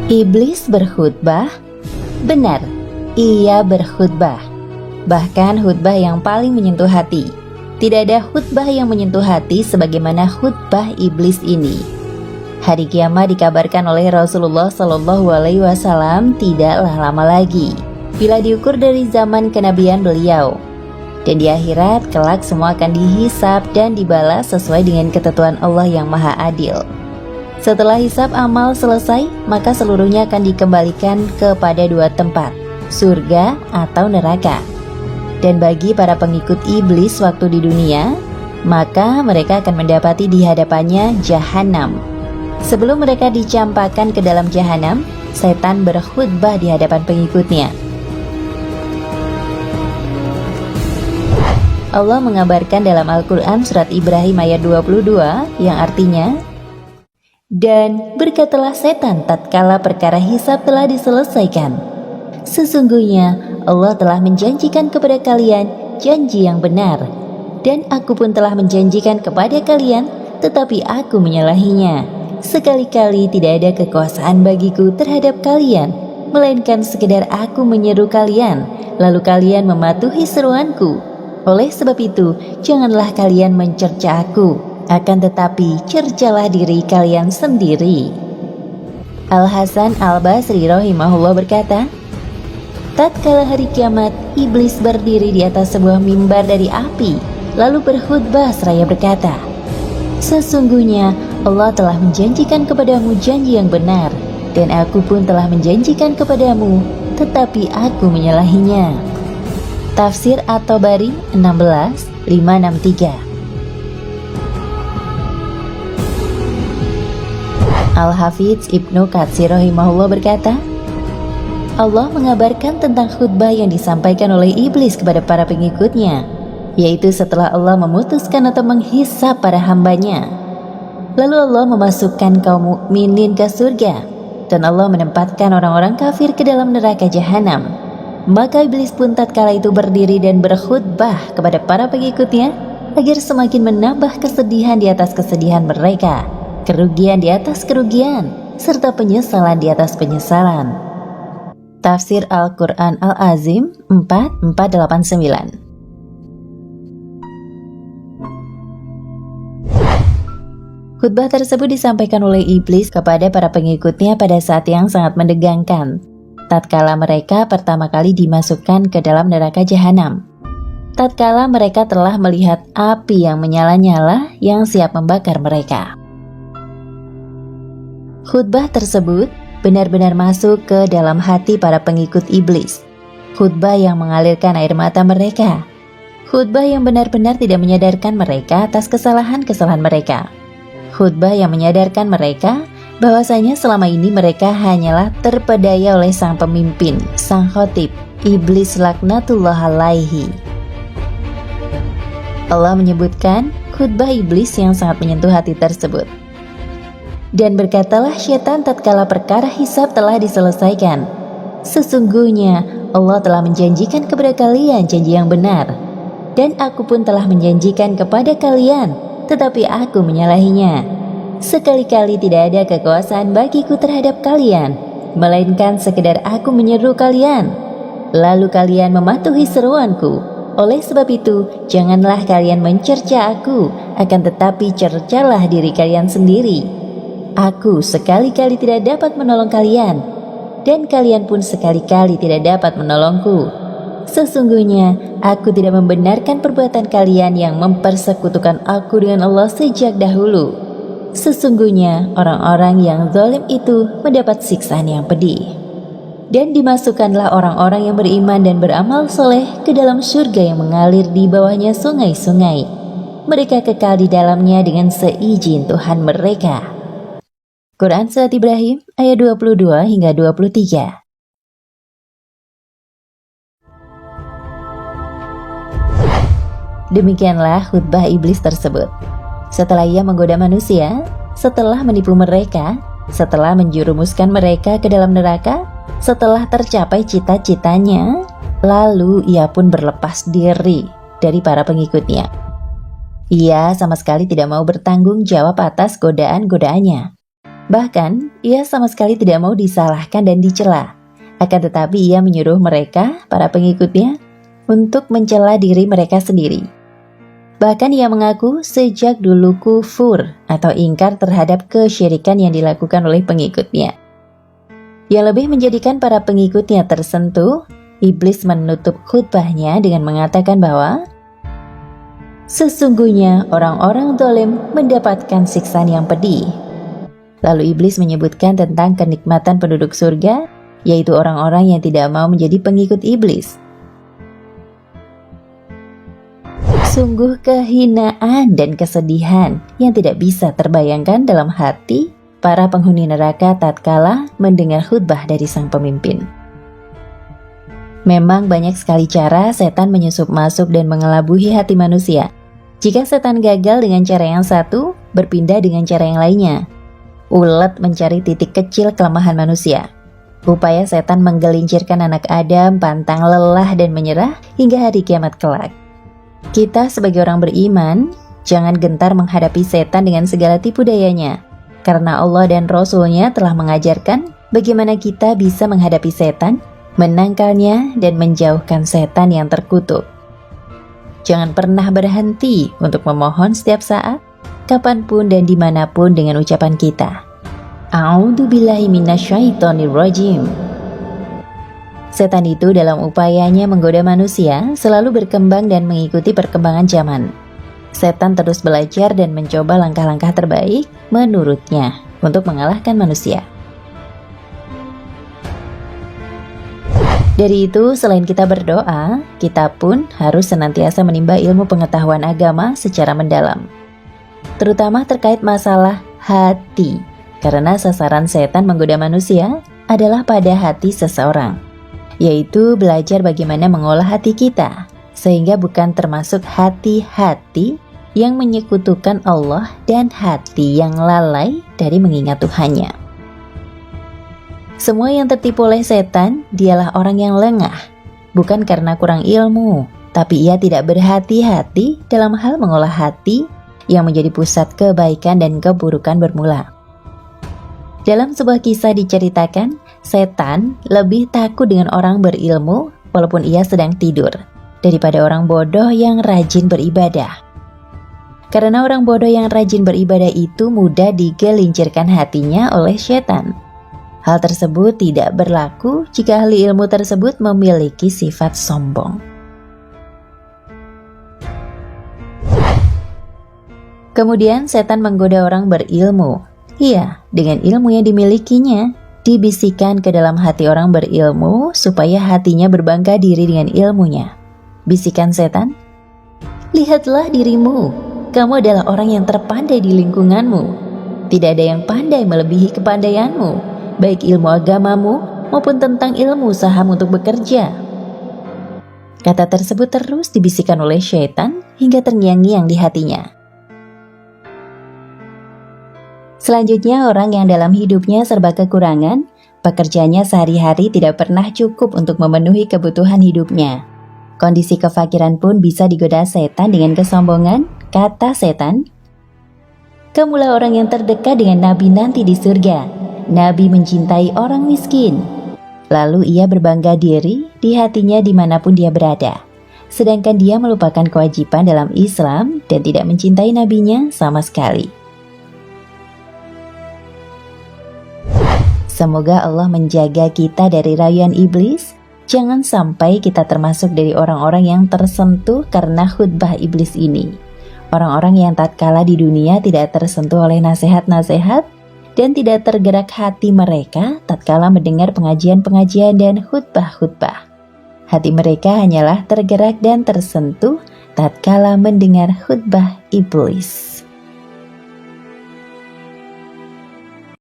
Iblis berkhutbah? Benar, ia berkhutbah. Bahkan khutbah yang paling menyentuh hati. Tidak ada khutbah yang menyentuh hati sebagaimana khutbah iblis ini. Hari kiamat dikabarkan oleh Rasulullah SAW tidaklah lama lagi bila diukur dari zaman kenabian beliau. Dan di akhirat kelak semua akan dihisab dan dibalas sesuai dengan ketentuan Allah yang Maha Adil. Setelah hisab amal selesai, maka seluruhnya akan dikembalikan kepada dua tempat, surga atau neraka. Dan bagi para pengikut iblis waktu di dunia, maka mereka akan mendapati di hadapannya jahanam. Sebelum mereka dicampakkan ke dalam jahanam, setan berkhutbah di hadapan pengikutnya. Allah mengabarkan dalam Al-Quran surat Ibrahim ayat 22 yang artinya, dan berkatalah setan tatkala perkara hisab telah diselesaikan, sesungguhnya Allah telah menjanjikan kepada kalian janji yang benar, dan aku pun telah menjanjikan kepada kalian, tetapi aku menyalahinya. Sekali-kali tidak ada kekuasaan bagiku terhadap kalian, melainkan sekedar aku menyeru kalian, lalu kalian mematuhi seruanku. Oleh sebab itu, janganlah kalian mencerca aku, akan tetapi cercalah diri kalian sendiri. Al-Hasan Al-Basri rahimahullah berkata, tatkala hari kiamat, iblis berdiri di atas sebuah mimbar dari api, lalu berkhutbah seraya berkata, sesungguhnya Allah telah menjanjikan kepadamu janji yang benar, dan aku pun telah menjanjikan kepadamu, tetapi aku menyalahinya. Tafsir At-Tabari 16:563. Al-Hafidz Ibnu Katsir rahimahullah berkata, Allah mengabarkan tentang khutbah yang disampaikan oleh iblis kepada para pengikutnya, yaitu setelah Allah memutuskan atau menghisab para hambanya. Lalu Allah memasukkan kaum mukminin ke surga, dan Allah menempatkan orang-orang kafir ke dalam neraka jahanam. Maka iblis pun tatkala itu berdiri dan berkhutbah kepada para pengikutnya agar semakin menambah kesedihan di atas kesedihan mereka, kerugian di atas kerugian, serta penyesalan di atas penyesalan. Tafsir Al-Quran Al-Azim 4489. Khutbah tersebut disampaikan oleh iblis kepada para pengikutnya pada saat yang sangat menegangkan, tatkala mereka pertama kali dimasukkan ke dalam neraka jahanam. Tatkala mereka telah melihat api yang menyala-nyala yang siap membakar mereka. Khutbah tersebut benar-benar masuk ke dalam hati para pengikut iblis. Khutbah yang mengalirkan air mata mereka. Khutbah yang benar-benar tidak menyadarkan mereka atas kesalahan-kesalahan mereka. Khutbah yang menyadarkan mereka bahwasanya selama ini mereka hanyalah terpedaya oleh sang pemimpin, sang khotib, iblis laknatullah alaihi. Allah menyebutkan khutbah iblis yang sangat menyentuh hati tersebut. Dan berkatalah syaitan tatkala perkara hisab telah diselesaikan, sesungguhnya Allah telah menjanjikan kepada kalian janji yang benar, dan aku pun telah menjanjikan kepada kalian, tetapi aku menyalahinya. Sekali-kali tidak ada kekuasaan bagiku terhadap kalian, melainkan sekedar aku menyeru kalian, lalu kalian mematuhi seruanku. Oleh sebab itu, janganlah kalian mencerca aku, akan tetapi cercalah diri kalian sendiri. Aku sekali-kali tidak dapat menolong kalian, dan kalian pun sekali-kali tidak dapat menolongku. Sesungguhnya, aku tidak membenarkan perbuatan kalian yang mempersekutukan aku dengan Allah sejak dahulu. Sesungguhnya, orang-orang yang zalim itu mendapat siksaan yang pedih. Dan dimasukkanlah orang-orang yang beriman dan beramal soleh ke dalam surga yang mengalir di bawahnya sungai-sungai. Mereka kekal di dalamnya dengan seizin Tuhan mereka. Quran Surat Ibrahim ayat 22 hingga 23. Demikianlah khutbah iblis tersebut. Setelah ia menggoda manusia, setelah menipu mereka, setelah menjerumuskan mereka ke dalam neraka, setelah tercapai cita-citanya, lalu ia pun berlepas diri dari para pengikutnya. Ia sama sekali tidak mau bertanggung jawab atas godaan-godaannya. Bahkan, ia sama sekali tidak mau disalahkan dan dicela. Akan tetapi ia menyuruh mereka, para pengikutnya, untuk mencela diri mereka sendiri. Bahkan ia mengaku sejak dulu kufur atau ingkar terhadap kesyirikan yang dilakukan oleh pengikutnya. Yang lebih menjadikan para pengikutnya tersentuh, iblis menutup khutbahnya dengan mengatakan bahwa sesungguhnya orang-orang zalim mendapatkan siksaan yang pedih. Lalu iblis menyebutkan tentang kenikmatan penduduk surga, yaitu orang-orang yang tidak mau menjadi pengikut iblis. Sungguh kehinaan dan kesedihan yang tidak bisa terbayangkan dalam hati para penghuni neraka tatkala mendengar khutbah dari sang pemimpin. Memang banyak sekali cara setan menyusup masuk dan mengelabuhi hati manusia. Jika setan gagal dengan cara yang satu, berpindah dengan cara yang lainnya. Ulet mencari titik kecil kelemahan manusia. Upaya setan menggelincirkan anak Adam pantang lelah dan menyerah hingga hari kiamat kelak. Kita sebagai orang beriman, jangan gentar menghadapi setan dengan segala tipu dayanya. Karena Allah dan Rasul-Nya telah mengajarkan bagaimana kita bisa menghadapi setan, menangkalnya, dan menjauhkan setan yang terkutuk. Jangan pernah berhenti untuk memohon setiap saat, kapanpun dan dimanapun dengan ucapan kita, A'udzubillahi minasyaitonirrajim. Setan itu dalam upayanya menggoda manusia selalu berkembang dan mengikuti perkembangan zaman. Setan terus belajar dan mencoba langkah-langkah terbaik menurutnya untuk mengalahkan manusia. Dari itu, selain kita berdoa, kita pun harus senantiasa menimba ilmu pengetahuan agama secara mendalam, terutama terkait masalah hati, karena sasaran setan menggoda manusia adalah pada hati seseorang, yaitu belajar bagaimana mengolah hati kita, sehingga bukan termasuk hati-hati yang menyekutukan Allah dan hati yang lalai dari mengingat Tuhannya. Semua yang tertipu oleh setan, dialah orang yang lengah, bukan karena kurang ilmu, tapi ia tidak berhati-hati dalam hal mengolah hati yang menjadi pusat kebaikan dan keburukan bermula. Dalam sebuah kisah diceritakan, setan lebih takut dengan orang berilmu walaupun ia sedang tidur, daripada orang bodoh yang rajin beribadah. Karena orang bodoh yang rajin beribadah itu mudah digelincirkan hatinya oleh setan. Hal tersebut tidak berlaku jika ahli ilmu tersebut memiliki sifat sombong. Kemudian setan menggoda orang berilmu. Iya, dengan ilmu yang dimilikinya, dibisikkan ke dalam hati orang berilmu supaya hatinya berbangga diri dengan ilmunya. Bisikan setan, lihatlah dirimu, kamu adalah orang yang terpandai di lingkunganmu. Tidak ada yang pandai melebihi kepandaianmu, baik ilmu agamamu maupun tentang ilmu usahamu untuk bekerja. Kata tersebut terus dibisikkan oleh syaitan hingga terngiang-ngiang di hatinya. Selanjutnya, orang yang dalam hidupnya serba kekurangan, pekerjaannya sehari-hari tidak pernah cukup untuk memenuhi kebutuhan hidupnya. Kondisi kefakiran pun bisa digoda setan dengan kesombongan. Kata setan, kamulah orang yang terdekat dengan Nabi nanti di surga. Nabi mencintai orang miskin. Lalu ia berbangga diri di hatinya dimanapun dia berada. Sedangkan dia melupakan kewajiban dalam Islam dan tidak mencintai nabinya sama sekali. Semoga Allah menjaga kita dari rayuan iblis. Jangan sampai kita termasuk dari orang-orang yang tersentuh karena khutbah iblis ini. Orang-orang yang tatkala di dunia tidak tersentuh oleh nasihat-nasihat dan tidak tergerak hati mereka tatkala mendengar pengajian-pengajian dan khutbah-khutbah. Hati mereka hanyalah tergerak dan tersentuh tatkala mendengar khutbah iblis.